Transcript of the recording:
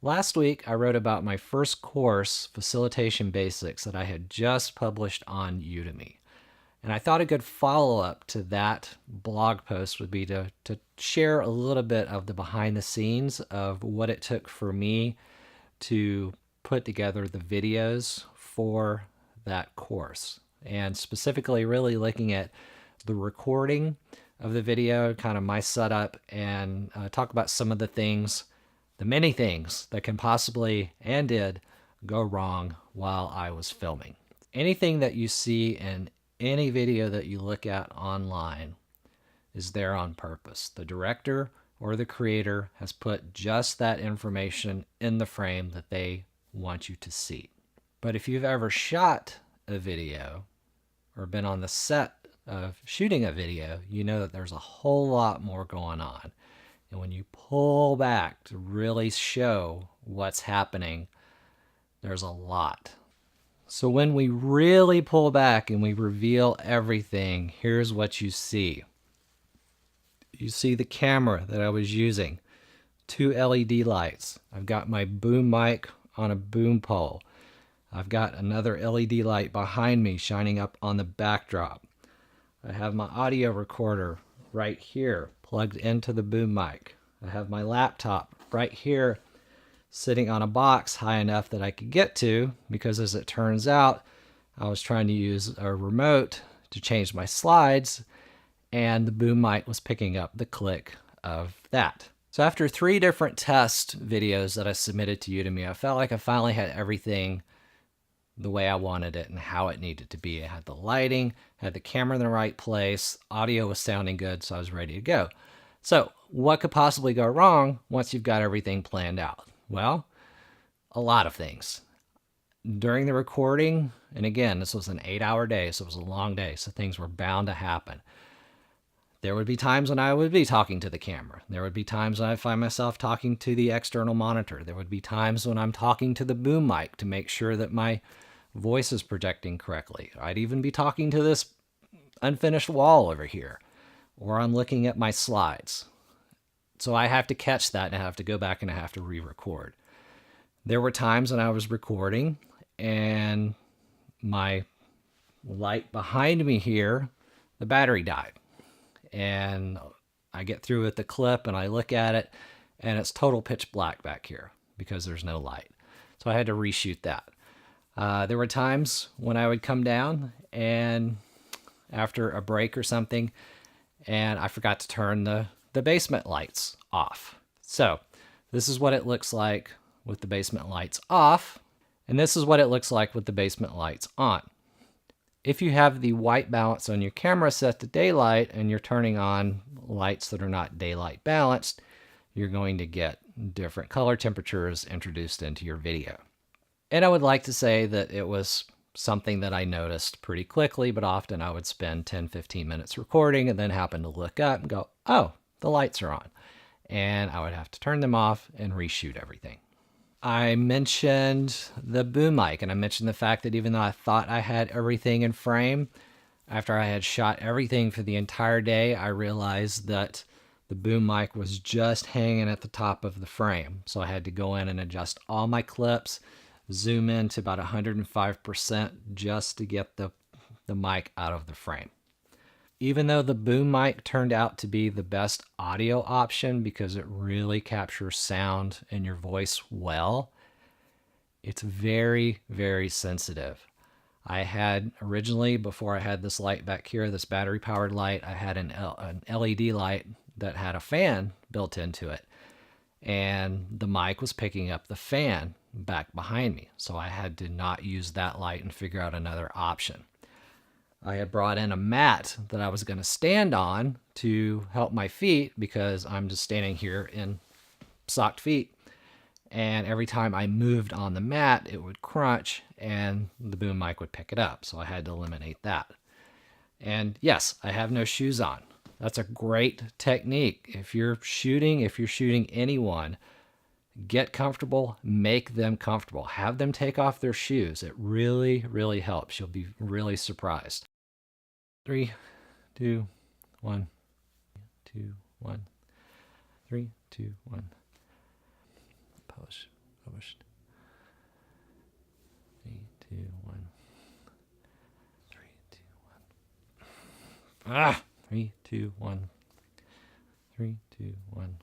Last week, I wrote about my first course, Facilitation Basics, that I had just published on Udemy. And I thought a good follow up to that blog post would be to share a little bit of the behind the scenes of what it took for me to put together the videos for that course. And specifically, really looking at the recording of the video, kind of my setup, and talk about some of the things, the many things that can possibly and did go wrong while I was filming. Anything that you see in any video that you look at online is there on purpose. The director or the creator has put just that information in the frame that they want you to see. But if you've ever shot a video or been on the set of shooting a video, you know that there's a whole lot more going on. And when you pull back to really show what's happening, there's a lot. So when we really pull back and we reveal everything, here's what you see. You see the camera that I was using, 2 LED lights. I've got my boom mic on a boom pole. I've got another LED light behind me shining up on the backdrop. I have my audio recorder right here plugged into the boom mic. I have my laptop right here sitting on a box high enough that I could get to, because as it turns out, I was trying to use a remote to change my slides, and the boom mic was picking up the click of that. So after 3 different test videos that I submitted to Udemy, I felt like I finally had everything the way I wanted it and how it needed to be. I had the lighting, had the camera in the right place, audio was sounding good, so I was ready to go. So what could possibly go wrong once you've got everything planned out? Well, a lot of things. During the recording, and again, this was an 8-hour day, so it was a long day, so things were bound to happen. There would be times when I would be talking to the camera. There would be times when I find myself talking to the external monitor. There would be times when I'm talking to the boom mic to make sure that my voice is projecting correctly. I'd even be talking to this unfinished wall over here, or I'm looking at my slides. So I have to catch that, and I have to go back and I have to re-record. There were times when I was recording and my light behind me here, the battery died. And I get through with the clip and I look at it and it's total pitch black back here because there's no light. So I had to reshoot that. There were times when I would come down and after a break or something, and I forgot to turn the basement lights off. So this is what it looks like with the basement lights off, and this is what it looks like with the basement lights on. If you have the white balance on your camera set to daylight and you're turning on lights that are not daylight balanced, you're going to get different color temperatures introduced into your video. And I would like to say that it was something that I noticed pretty quickly, but often I would spend 10-15 minutes recording and then happen to look up and go, oh, the lights are on. And I would have to turn them off and reshoot everything. I mentioned the boom mic, and I mentioned the fact that even though I thought I had everything in frame, after I had shot everything for the entire day, I realized that the boom mic was just hanging at the top of the frame. So I had to go in and adjust all my clips, zoom in to about 105% just to get the mic out of the frame. Even though the boom mic turned out to be the best audio option because it really captures sound and your voice well, it's very, very sensitive. I had originally, before I had this light back here, this battery powered light, I had an LED light that had a fan built into it. And the mic was picking up the fan back behind me. So I had to not use that light and figure out another option. I had brought in a mat that I was going to stand on to help my feet because I'm just standing here in socked feet. And every time I moved on the mat, it would crunch and the boom mic would pick it up. So I had to eliminate that. And yes, I have no shoes on. That's a great technique. If you're shooting anyone, get comfortable, make them comfortable. Have them take off their shoes. It really, really helps. You'll be really surprised. 3, 2, 1, 2, 1, 3, 2, 1. Push. Ah, 3, 2, 1. 3, 2, 1.